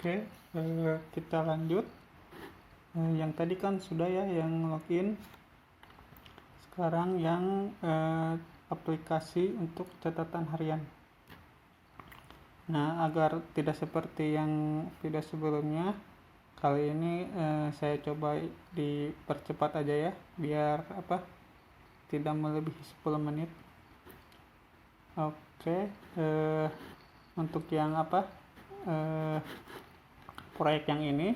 Oke, kita lanjut. Yang tadi kan sudah ya yang login. Sekarang yang aplikasi untuk catatan harian. Nah, agar tidak seperti yang video sebelumnya, kali ini saya coba dipercepat aja ya, biar tidak melebihi 10 menit. Oke, untuk yang proyek yang ini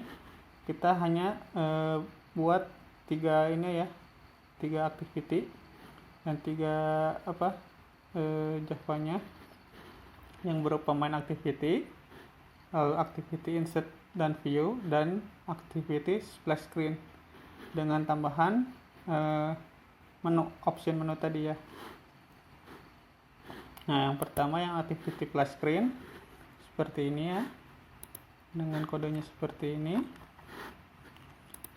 kita hanya buat tiga activity dan tiga Javanya yang berupa main activity, lalu activity insert dan view, dan activity splash screen dengan tambahan option menu tadi ya. Nah, yang pertama yang activity splash screen seperti ini ya, dengan kodenya seperti ini.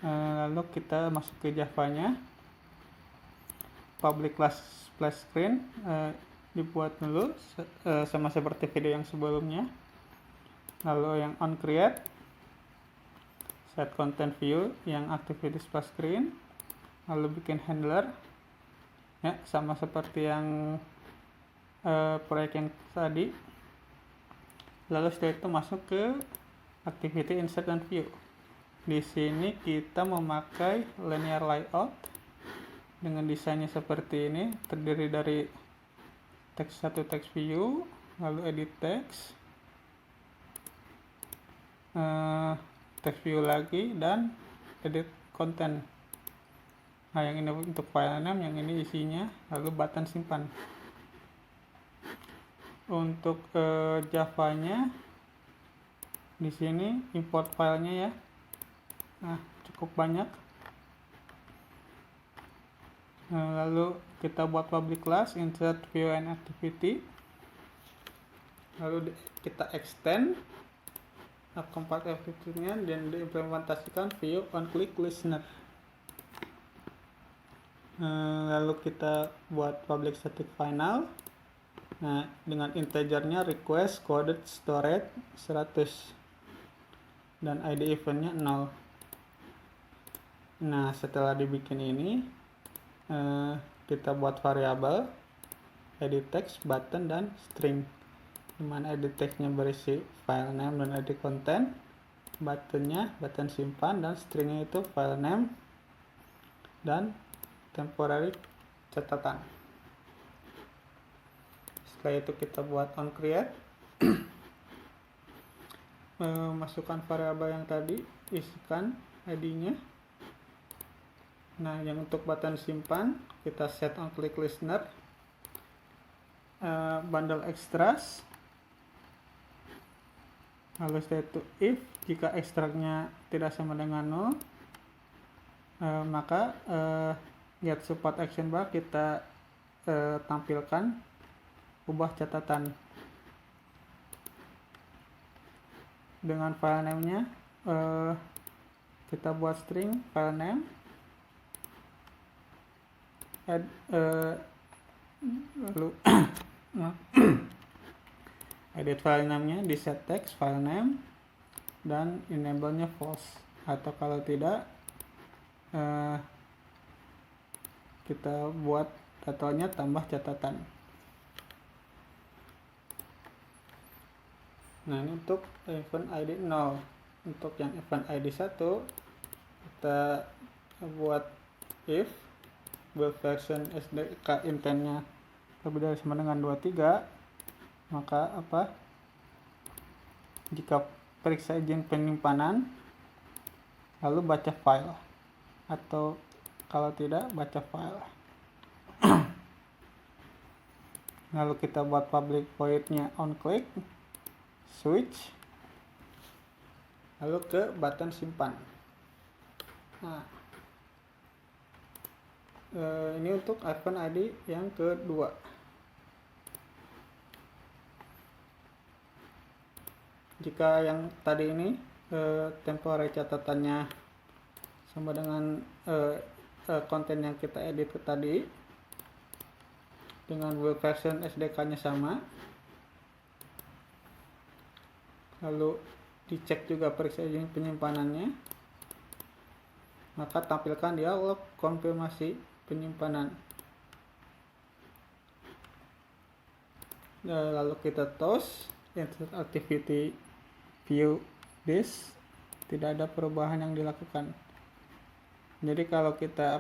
Lalu kita masuk ke Javanya, public class splash screen dibuat dulu sama seperti video yang sebelumnya. Lalu yang on create, set content view yang activity splash screen, lalu bikin handler ya, sama seperti yang proyek yang tadi. Lalu setelah itu masuk ke activity insert dan view. Di sini kita memakai linear layout dengan desainnya seperti ini, terdiri dari text 1, text view, lalu edit text, text view lagi, dan edit content. Nah, yang ini untuk file name, yang ini isinya, lalu button simpan. Untuk Javanya di sini import filenya ya. Nah, cukup banyak. Lalu kita buat public class insert view and activity. Lalu kita extend keempat activity-nya dan diimplementasikan view on click listener. Lalu kita buat public static final. Nah, dengan integernya request coded storage 100 dan ID eventnya 0. Nah, setelah dibikin ini kita buat variabel edit text, button, dan string, dimana edit textnya berisi file name dan edit content, buttonnya button simpan, dan stringnya itu file name dan temporary catatan. Setelah itu kita buat on create, masukkan variabel yang tadi, isikan ID-nya. Nah, yang untuk button simpan kita set on click listener, bundle extras. Lalu setelah itu if jika ekstraknya tidak sama dengan 0, maka get support action bar kita tampilkan, ubah catatan dengan file name-nya. Kita buat string file name, add lalu edit file name-nya, di set text file name, dan enable-nya false, atau kalau tidak kita buat titelnya tambah catatan. Nah, ini untuk event ID 0. Untuk yang event ID 1 kita buat if build version SDK intentnya lebih dari sama dengan 23, maka jika periksa izin penyimpanan lalu baca file, atau kalau tidak baca file. Lalu kita buat public void-nya on click switch, lalu ke button simpan. Nah, ini untuk event ID yang kedua. Jika yang tadi ini temporary catatannya sama dengan konten yang kita edit tadi, dengan build version SDK nya sama, lalu dicek juga periksa izin penyimpanannya, maka tampilkan dialog konfirmasi penyimpanan. Lalu kita tos insert activity view this, tidak ada perubahan yang dilakukan. Jadi kalau kita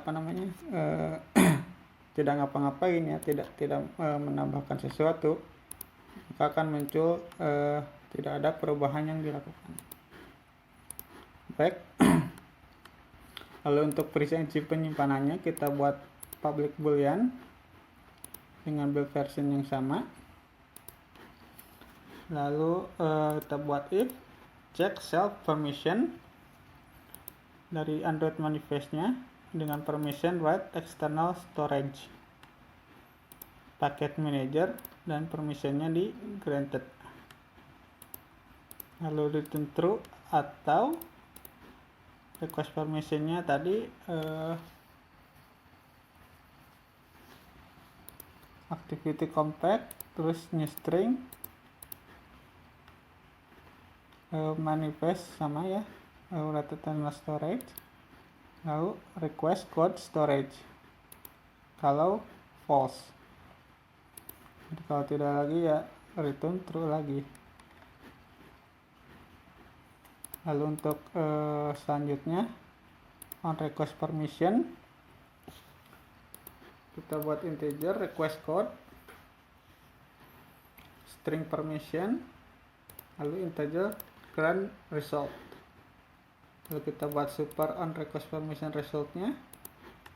tidak ngapa-ngapain ya, tidak menambahkan sesuatu, maka akan muncul tidak ada perubahan yang dilakukan. Baik. Lalu untuk periksa izin penyimpanannya, kita buat public boolean dengan build version yang sama. Lalu kita buat if check self permission dari Android manifestnya dengan permission write external storage packet manager dan permissionnya di granted. Lalu return true atau request permissionnya tadi activity compact, terus new string, manifest sama ya, write external storage, lalu request code storage kalau false. Jadi kalau tidak lagi ya return true lagi. Lalu untuk selanjutnya on request permission, kita buat integer request code string permission, lalu integer grant result. Lalu kita buat super on request permission resultnya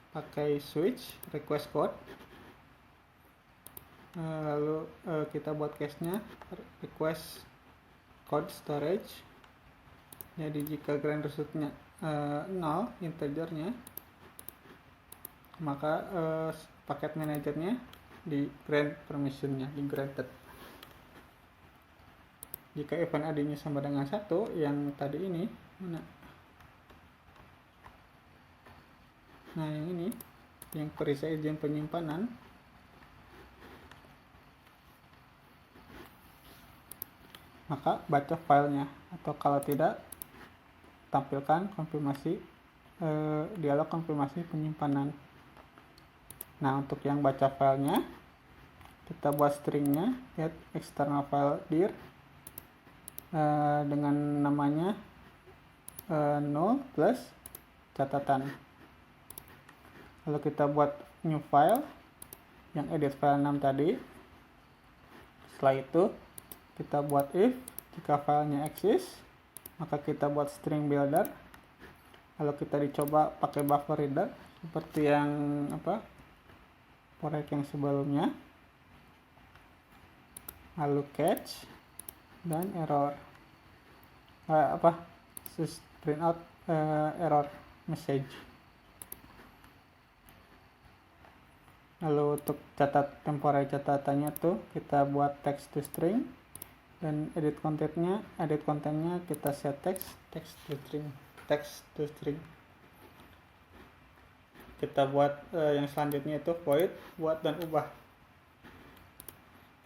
pakai switch request code. Lalu kita buat case-nya request code storage. Jadi jika grant resultnya 0 integernya, maka paket manajernya di grant permissionnya di granted. Jika event ID-nya sama dengan 1, yang tadi ini mana? Nah yang ini, yang periksa izin penyimpanan, maka baca filenya, atau kalau tidak tampilkan konfirmasi dialog konfirmasi penyimpanan. Nah untuk yang baca filenya, kita buat stringnya get external file dir dengan namanya null plus catatan. Lalu kita buat new file yang edit file 6 tadi. Setelah itu kita buat if jika filenya exist, maka kita buat string builder. Lalu kita dicoba pakai buffer reader seperti yang proyek yang sebelumnya. Lalu catch dan error print out error message. Lalu untuk temporary catatannya tuh kita buat text to string, dan edit contentnya kita set text to string. Kita buat yang selanjutnya itu void buat dan ubah.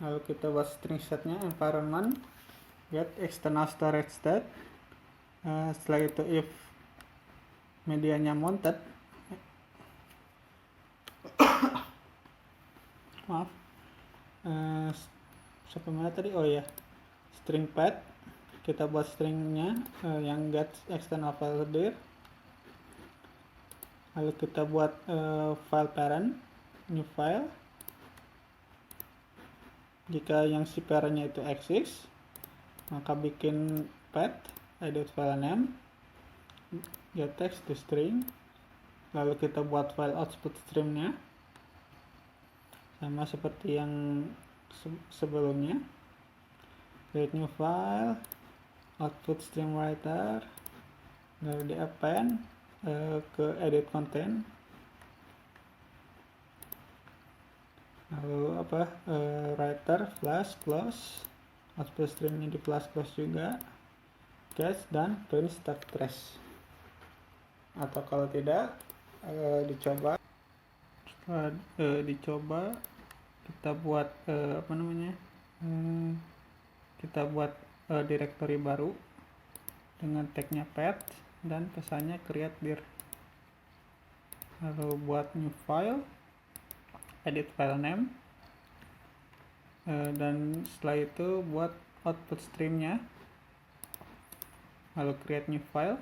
Lalu kita buat string setnya environment get external storage state. Setelah itu if medianya mounted, maaf, sampai mana tadi? Oh ya, string path, kita buat stringnya yang get external file dir. Lalu kita buat file parent new file. Jika yang si parentnya itu exist, maka bikin path edit file name get text to string. Lalu kita buat file output streamnya sama seperti yang sebelumnya, create new file output stream writer, lalu di append ke edit content, lalu writer flash close, output streamnya di flash close juga, catch dan print start trace. Atau kalau tidak dicoba kita buat kita buat directory baru dengan tagnya path dan pesannya create dir. Lalu buat new file, edit file name, dan setelah itu buat output streamnya, lalu create new file,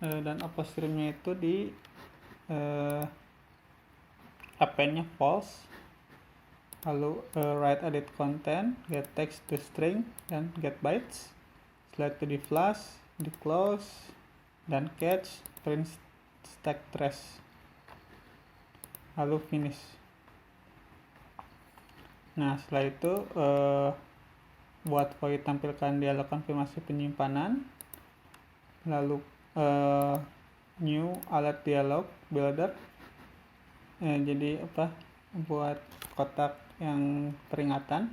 dan output streamnya itu di append-nya false, lalu write edit content, get text to string, dan get bytes. Setelah itu di flash, di close, dan catch, print stack trace, lalu finish. Nah, setelah itu buat void tampilkan dialog konfirmasi penyimpanan, lalu new alert dialog builder, jadi buat kotak yang peringatan.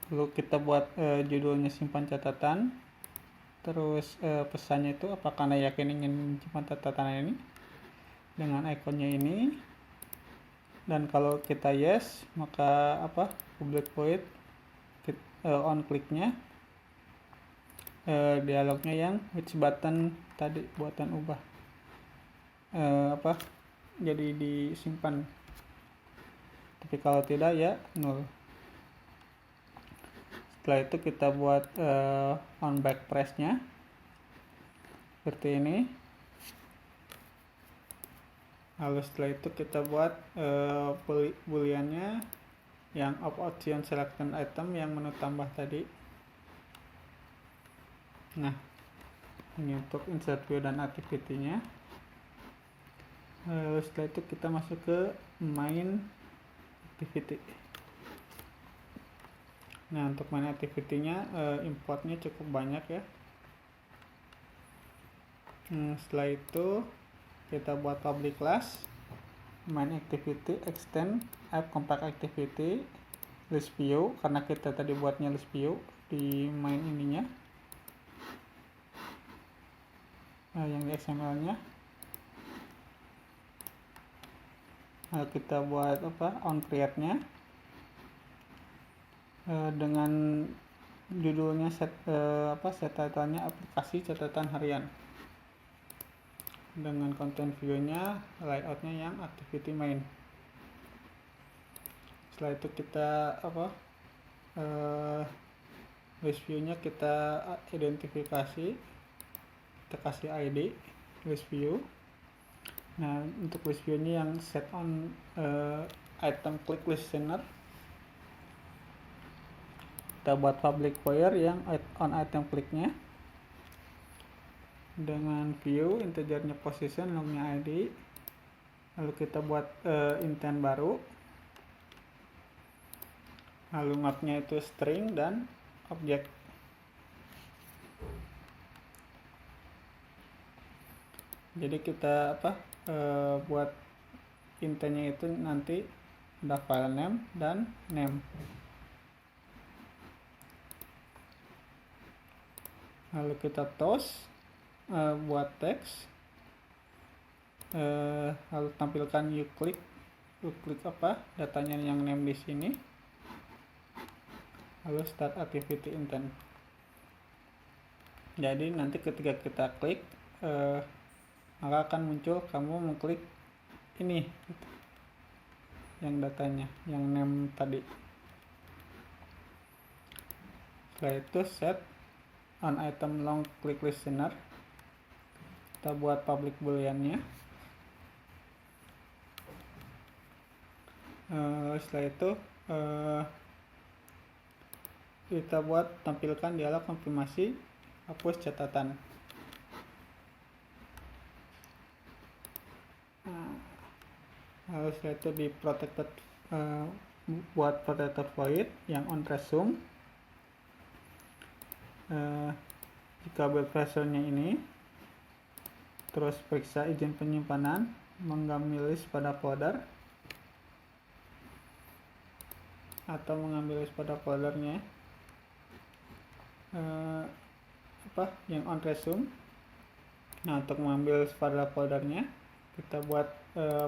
Lalu kita buat judulnya simpan catatan, terus pesannya itu apakah Anda yakin ingin simpan catatan ini dengan ikonnya ini, dan kalau kita yes maka public void on kliknya dialognya yang which button tadi buatan ubah jadi disimpan, tapi kalau tidak ya nol. Setelah itu kita buat on back press nya seperti ini. Lalu setelah itu kita buat booleannya yang of option selected item yang menu tambah tadi. Nah, ini untuk insert view dan activity-nya. Lalu setelah itu kita masuk ke main activity. Nah, untuk main activity-nya importnya cukup banyak ya. Setelah itu kita buat public class main activity extend app compact activity list view, karena kita tadi buatnya list view di main ininya yang di XML nya. Kita buat on create nya dengan judulnya set title-nya aplikasi catatan harian, dengan content view-nya layout-nya yang activity main. Setelah itu kita list view-nya kita identifikasi, kita kasih ID list view. Nah, untuk list view-nya yang set on item click listener, kita buat public void yang on item click-nya dengan view integernya position, lognya ID. Lalu kita buat intent baru, lalu mapnya itu string dan object. Jadi kita buat intentnya itu nanti ada file name dan name. Lalu kita toss buat teks, lalu tampilkan you click datanya yang name di sini, lalu start activity intent. Jadi nanti ketika kita klik maka akan muncul kamu mengklik ini yang datanya yang name tadi. Setelah itu set on item long click listener, kita buat public boolean-nya. Setelah itu kita buat tampilkan dialog konfirmasi hapus catatan. Lalu setelah itu di protected buat protected void yang on resume. Jika build pressure-nya ini, terus periksa izin penyimpanan, mengambil list pada folder atau mengambil list pada foldernya yang on resume. Nah, untuk mengambil list pada foldernya kita buat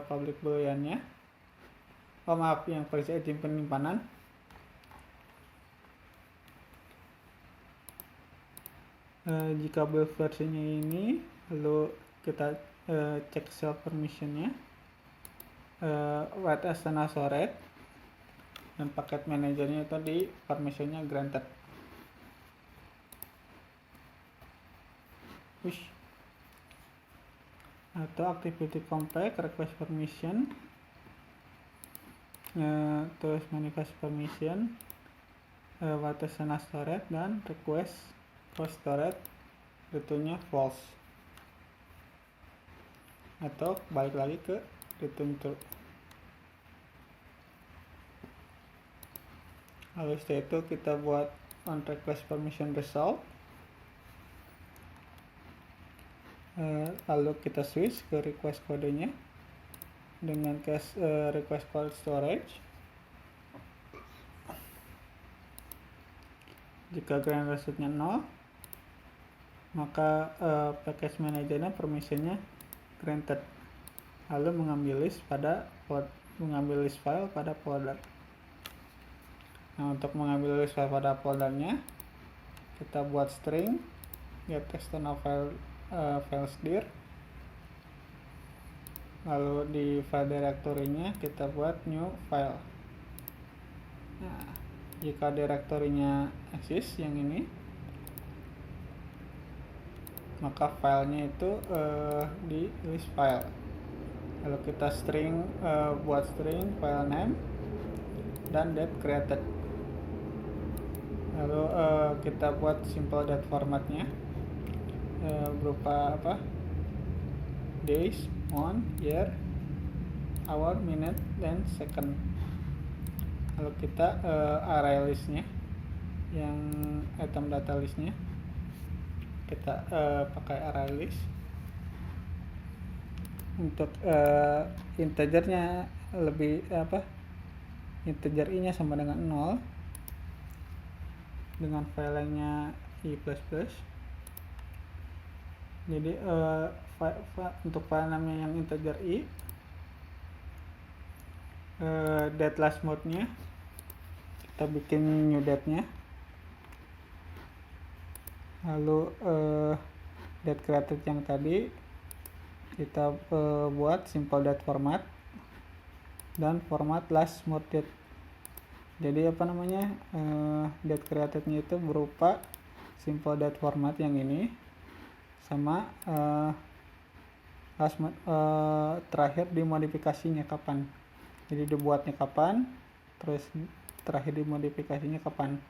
public boolean-nya, yang periksa izin penyimpanan. Jika build versinya ini, lalu kita cek self permissionnya, write as an storage, dan paket manajernya tadi permissionnya granted. Atau activity compact request permission, terus manifest permission, write as an storage, dan request for storage returnnya false, atau balik lagi ke return true. Lalu setelah itu kita buat on request permission result, lalu kita switch ke request kodenya dengan case request code storage. Jika grand resultnya 0, maka package manajernya permissionnya granted, lalu mengambil list file pada folder. Nah, untuk mengambil list file pada foldernya, kita buat string get external files dir, lalu di file directory-nya kita buat new file. Nah, jika direktorinya exist yang ini, maka filenya itu di list file. Lalu kita buat string file name dan date created. Lalu kita buat simple date formatnya, berupa days, month, year, hour, minute, dan second. Lalu kita array listnya, yang item data listnya kita pakai array list. Untuk integernya integer i nya sama dengan 0 dengan filenya i++. Jadi untuk file namanya yang integer i, date last mode nya kita bikin new date nya, lalu date created yang tadi kita buat simple date format dan format last mode date. Jadi date created nya itu berupa simple date format yang ini sama last mode terakhir dimodifikasinya kapan. Jadi dibuatnya kapan, terus terakhir dimodifikasinya kapan.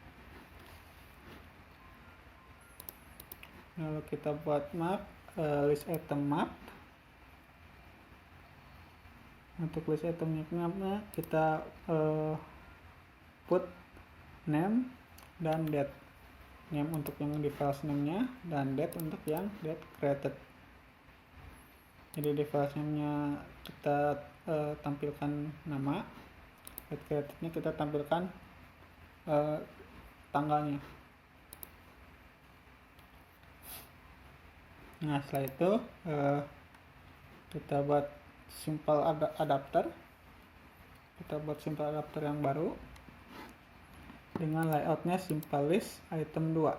Lalu kita buat map, list item map. Untuk list item mapnya kita put name dan date. Name untuk yang di files name-nya dan date untuk yang date created. Jadi di files name-nya kita tampilkan nama, date created-nya kita tampilkan tanggalnya. Nah, setelah itu kita buat simple adapter. Kita buat simple adapter yang baru dengan layoutnya simple list item 2.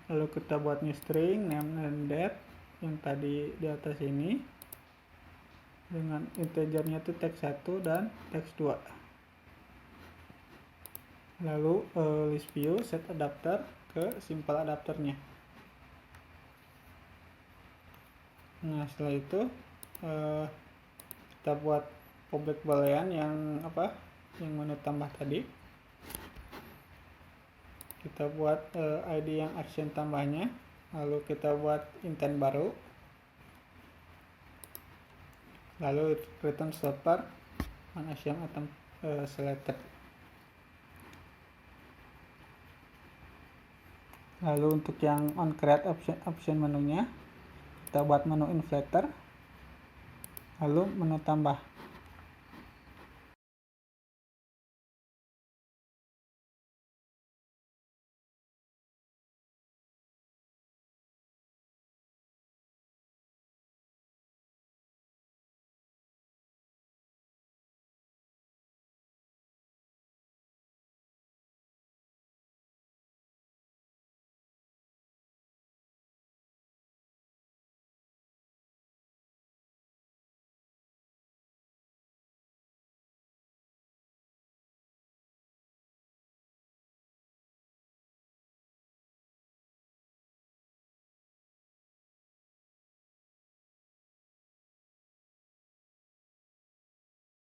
Lalu kita buat new string name dan date yang tadi di atas ini dengan integernya itu text 1 dan text 2. Lalu list view set adapter ke simple adapternya. Nah, setelah itu kita buat public boolean yang menu tambah tadi. Kita buat ID yang action tambahnya, lalu kita buat intent baru, lalu return stopper on action item selected. Lalu untuk yang on create option menunya, kita buat menu inflator, lalu menu tambah.